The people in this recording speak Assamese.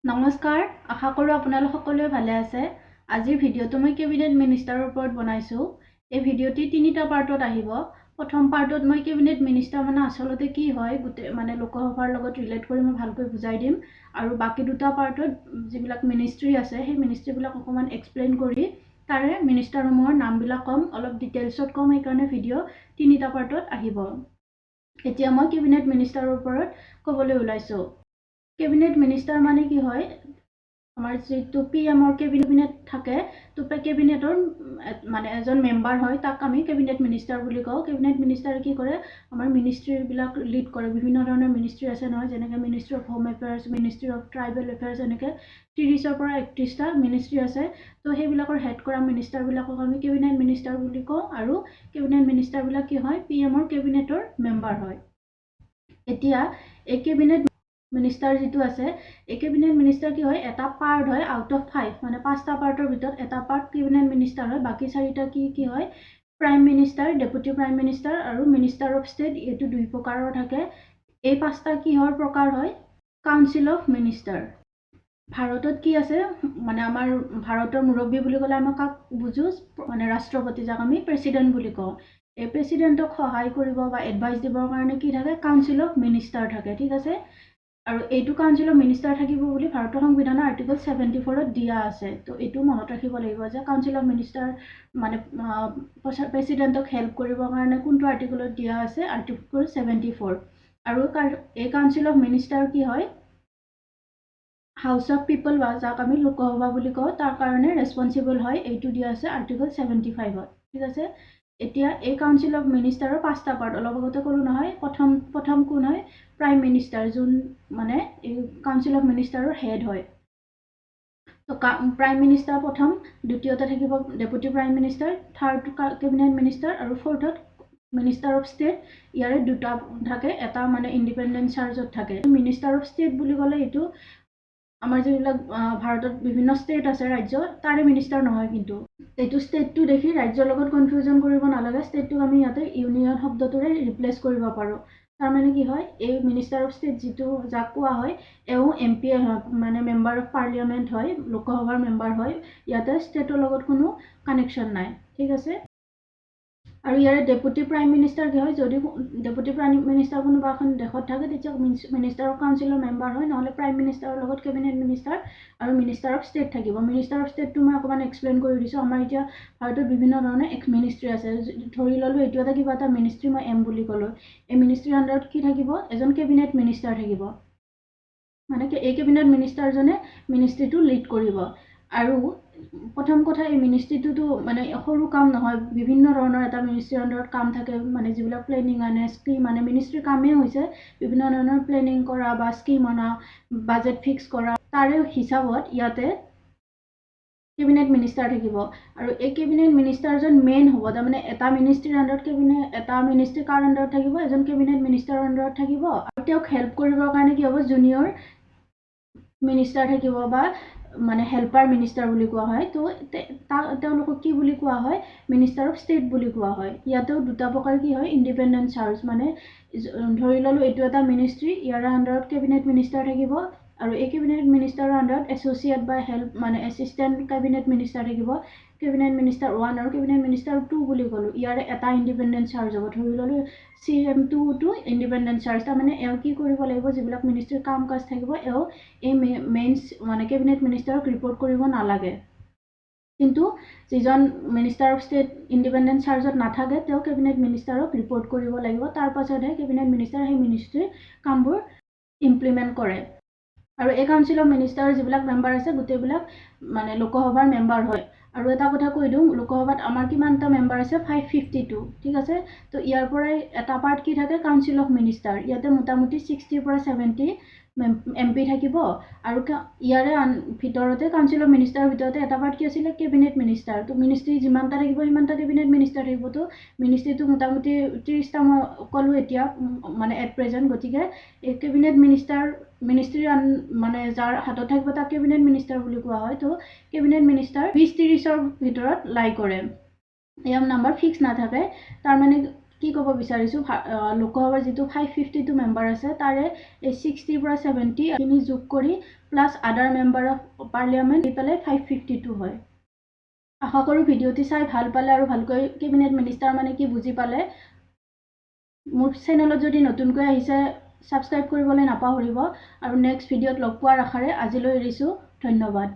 নমস্কাৰ আশা কৰো আপোনালোক সকলোৱে ভালে আছে আজিৰ ভিডিঅটো মই কেবিনেট মিনিষ্টাৰৰ ওপৰত বনাইছো এই ভিডিঅটি তিনিটা পাৰ্টত আহিব প্ৰথম পাৰ্টত মই কেবিনেট মিনিষ্টাৰ মানে আসলতে কি হয় গুটে মানে লোকসভাৰ লগত ৰিলেট কৰি মই ভালকৈ বুজাই দিম আৰু বাকি দুটা পাৰ্টত যিবিলাক মিনিষ্ট্ৰি আছে সেই মিনিষ্ট্ৰিবিলাক অকমান এক্সপ্লেইন কৰি তাৰে মিনিষ্টাৰসমূহৰ নামবিলাক কম অলপ ডিটেইলছত কম এই কাৰণে ভিডিঅ তিনিটা পাৰ্টত আহিব এতিয়া মই কেবিনেট মিনিষ্টাৰৰ ওপৰত ক'বলৈ ওলাইছো কেবিনেট মিনিষ্টাৰ মানে কি হয় আমাৰ যেটো পিএমৰ কেবিনেট থাকে তো কেবিনেটৰ মানে এজন মেম্বাৰ হয় তাক আমি কেবিনেট মিনিষ্টাৰ বুলি কওঁ কেবিনেট মিনিষ্টাৰে কি কৰে আমাৰ মিনিষ্ট্ৰিবিলাক লিড কৰে বিভিন্ন ধৰণৰ মিনিষ্ট্ৰি আছে নহয় যেনেকৈ ministry of home affairs ministry of tribal affairs এনেকৈ 30ৰ পৰা 31টা মিনিষ্ট্ৰি আছে তো সেইবিলাকৰ হেড কৰা মিনিষ্টাৰবিলাকক আমি কেবিনেট মিনিষ্টাৰ বুলি কওঁ আৰু কেবিনেট মিনিষ্টাৰবিলাক কি হয় পিএমৰ কেবিনেটৰ মেম্বাৰ হয় এতিয়া এই কেবিনেট মিনিষ্টাৰ যেটো আছে এই কেবিনেট মিনিষ্টাৰ কি হয় এটা পাৰ্ট হয় আউট অফ 5 মানে 5টা পাৰ্টৰ ভিতৰত এটা পাৰ্ট কেবিনেট মিনিষ্টাৰ হয় বাকি 4টা কি হয় prime minister deputy prime minister আৰু মিনিষ্টাৰ অফ ষ্টেট এটো দুই প্ৰকাৰৰ থাকে এই 5টা কিহৰ প্ৰকাৰ হয় কাউন্সিল অফ মিনিষ্টাৰ ভাৰতত কি আছে মানে আমাৰ ভাৰতৰ মুৰব্বী বুলি ক'লে আমি কাক বুজো মানে ৰাষ্ট্ৰপতি যাক আমি প্ৰেসিডেন্ট বুলি কওঁ এই প্ৰেসিডেন্টক সহায় কৰিব বা এডভাইস দিবৰ কাৰণে কি থাকে কাউন্সিল অফ মিনিষ্টাৰ থাকে ঠিক আছে আৰু এইটো কাউন্সিল অফ মিনিষ্টাৰ থাকিব বুলি ভাৰতৰ সংবিধানৰ আৰ্টিকল 74ত দিয়া আছে তো এইটো মনত ৰাখিব লাগিব যে কাউন্সিল অফ মিনিষ্টাৰ মানে প্ৰেসিডেন্টক হেল্প কৰিবৰ কাৰণে কোনটো আৰ্টিকলত দিয়া আছে আৰ্টিকল 74 আৰু এই কাউন্সিল অফ মিনিষ্টাৰ কি হয় হাউস অফ পিপল বা যাক আমি লোকসভা বুলি কওঁ তাৰ কাৰণে ৰেসপন্সিবল হয় এইটো দিয়া আছে আৰ্টিকল 75ত ঠিক আছে এতিয়া এই কাউন্সিল অফ মিনিষ্টাৰৰ 5টা পাৰ্ট অলপ আগতে ক'লো নহয় প্ৰথম কোন হয় প্ৰাইম মিনিষ্টাৰ যোন মানে এই কাউন্সিল অফ মিনিষ্টাৰৰ হেড হয় তো প্ৰাইম মিনিষ্টাৰ প্ৰথম দ্বিতীয়তে থাকিব deputy prime minister third cabinet minister আৰু ফৰ্থত মিনিষ্টাৰ অফ ষ্টেট ইয়াৰে দুটা থাকে এটা মানে ইণ্ডিপেণ্ডেন্ট চাৰ্জত থাকে মিনিষ্টাৰ অফ ষ্টেট বুলি ক'লে এইটো আমাৰ যিবিলাক ভাৰতত বিভিন্ন ষ্টেট আছে ৰাজ্য তাৰে মিনিষ্টাৰ নহয় কিন্তু এইটো ষ্টেটটো দেখি ৰাজ্যৰ লগত কনফিউজন কৰিব নালাগে ষ্টেটটোক আমি ইয়াতে ইউনিয়ন শব্দটোৰে ৰিপ্লেচ কৰিব পাৰোঁ তাৰ মানে কি হয় এই মিনিষ্টাৰ অফ ষ্টেট যিটো যাক কোৱা হয় এও এমপি মানে মেম্বাৰ অফ পাৰ্লিয়ামেণ্ট হয় লোকসভাৰ মেম্বাৰ হয় ইয়াতে ষ্টেটৰ লগত কোনো কানেকশ্যন নাই ঠিক আছে আৰু ইয়াৰে ডেপুটি প্ৰাইম মিনিষ্টাৰ কি হয় যদি ডেপুটি প্ৰাইম মিনিষ্টাৰ কোনোবা এখন দেশত থাকে তেতিয়া মিনিষ্টাৰ অফ কাউন্সিলৰ মেম্বাৰ হয় নহ'লে প্ৰাইম মিনিষ্টাৰৰ লগত কেবিনেট মিনিষ্টাৰ আৰু মিনিষ্টাৰ অফ ষ্টেট থাকিব মিনিষ্টাৰ অফ ষ্টেটটো মই অকণমান এক্সপ্লেইন কৰি দিছোঁ আমাৰ এতিয়া ভাৰতত বিভিন্ন ধৰণৰ মিনিষ্ট্ৰি আছে ধৰি ল'লোঁ এইটো এটা কিবা এটা মিনিষ্ট্ৰি মই এম বুলি ক'লোঁ এই মিনিষ্ট্ৰিৰ আণ্ডাৰত কি থাকিব এজন কেবিনেট মিনিষ্টাৰ থাকিব মানে এই কেবিনেট মিনিষ্টাৰজনে মিনিষ্ট্ৰিটো লিড কৰিব আৰু প্ৰথম কথা এই মিনিষ্ট্ৰিটোতো মানে সৰু কাম নহয় বিভিন্ন ধৰণৰ এটা মিনিষ্ট্ৰিৰ আণ্ডাৰত কাম থাকে মানে যিবিলাক প্লেনিং আনে স্কিম মানে মিনিষ্ট্ৰিৰ কামেই হৈছে বিভিন্ন ধৰণৰ প্লেনিং কৰা বা স্কিম অনা বাজেট ফিক্স কৰা তাৰে হিচাপত ইয়াতে কেবিনেট মিনিষ্টাৰ থাকিব আৰু এই কেবিনেট মিনিষ্টাৰজন মেইন হ'ব তাৰমানে এটা মিনিষ্ট্ৰিৰ আণ্ডাৰত এটা মিনিষ্ট্ৰি কাৰ আণ্ডাৰত থাকিব এজন কেবিনেট মিনিষ্টাৰৰ আণ্ডাৰত থাকিব আৰু তেওঁক হেল্প কৰিবৰ কাৰণে কি হ'ব জুনিয়ৰ মিনিষ্টাৰ থাকিব বা মানে হেল্পাৰ মিনিষ্টাৰ বুলি কোৱা হয় তো তেওঁলোকক কি বুলি কোৱা হয় মিনিষ্টাৰ অফ ষ্টেট বুলি কোৱা হয় ইয়াতেও দুটা প্ৰকাৰ কি হয় ইণ্ডিপেণ্ডেণ্ট চাৰ্জ মানে ধৰি ল'লোঁ এইটো এটা মিনিষ্ট্ৰি ইয়াৰ আণ্ডাৰত কেবিনেট মিনিষ্টাৰ থাকিব আৰু এই কেবিনেট মিনিষ্টাৰৰ আণ্ডাৰত এছ'চিয়েট বা হেল্প মানে এছিষ্টেণ্ট কেবিনেট মিনিষ্টাৰ থাকিব কেবিনেট মিনিষ্টাৰ 1 আৰু কেবিনেট মিনিষ্টাৰ 2 বুলি ক'লোঁ ইয়াৰে এটা ইণ্ডিপেণ্ডেণ্ট চাৰ্জ হ'ব ধৰি ল'লোঁ CM2টো ইণ্ডিপেণ্ডেণ্ট চাৰ্জ তাৰমানে এওঁ কি কৰিব লাগিব যিবিলাক মিনিষ্ট্ৰিৰ কাম কাজ থাকিব এওঁ এই মেইন মানে কেবিনেট মিনিষ্টাৰক ৰিপৰ্ট কৰিব নালাগে কিন্তু যিজন মিনিষ্টাৰ অফ ষ্টেট ইণ্ডিপেণ্ডেণ্ট চাৰ্জত নাথাকে তেওঁ কেবিনেট মিনিষ্টাৰক ৰিপৰ্ট কৰিব লাগিব তাৰ পাছতহে কেবিনেট মিনিষ্টাৰ সেই মিনিষ্ট্ৰিৰ কামবোৰ ইমপ্লিমেণ্ট কৰে আৰু এই কাউন্সিল অফ মিনিষ্টাৰ যিবিলাক মেম্বাৰ আছে গোটেইবিলাক মানে লোকসভাৰ মেম্বাৰ হয় আৰু এটা কথা কৈ দিওঁ লোকসভাত আমাৰ কিমানটা মেম্বাৰ আছে 552 ঠিক আছে তো ইয়াৰ পৰাই এটা পাৰ্ট কি থাকে কাউন্সিল অফ মিনিষ্টাৰ ইয়াতে মোটামুটি 60 পৰা 70 MP থাকিব আৰু ইয়াৰে ভিতৰতে কাউন্সিল অফ মিনিষ্টাৰৰ ভিতৰতে এটা পাৰ্ট কি আছিলে কেবিনেট মিনিষ্টাৰ তো মিনিষ্ট্ৰি যিমানটা থাকিব সিমানটা কেবিনেট মিনিষ্টাৰ থাকিব তো মিনিষ্ট্ৰিটো মোটামুটি 30টা মই ক'লোঁ এতিয়া মানে এট প্ৰেজেণ্ট গতিকে এই কেবিনেট মিনিষ্ট্ৰিৰ মানে যাৰ হাতত থাকিব তাক কেবিনেট মিনিষ্টাৰ বুলি কোৱা হয় তো কেবিনেট মিনিষ্টাৰ 20-30ৰ ভিতৰত লাই কৰে ইয়াৰ নাম্বাৰ ফিক্স নাথাকে তাৰ মানে কি ক'ব বিচাৰিছোঁ লোকসভাৰ যিটো 552 মেম্বাৰ আছে তাৰে এই 60 পৰা 70 খিনি যোগ কৰি প্লাছ আদাৰ মেম্বাৰ অফ পাৰ্লিয়ামেণ্ট দি পেলাই 552 হয়। আশা কৰোঁ ভিডিঅ'টি চাই ভাল পালে আৰু ভালকৈ কেবিনেট মিনিষ্টাৰ মানে কি বুজি পালে। মোৰ চেনেলত যদি নতুনকৈ আহিছে ছাবস্ক্ৰাইব কৰিবলৈ নাপাহৰিব আৰু নেক্সট ভিডিঅ'ত লগ পোৱাৰ আশাৰে আজিলৈ এৰিছোঁ। ধন্যবাদ।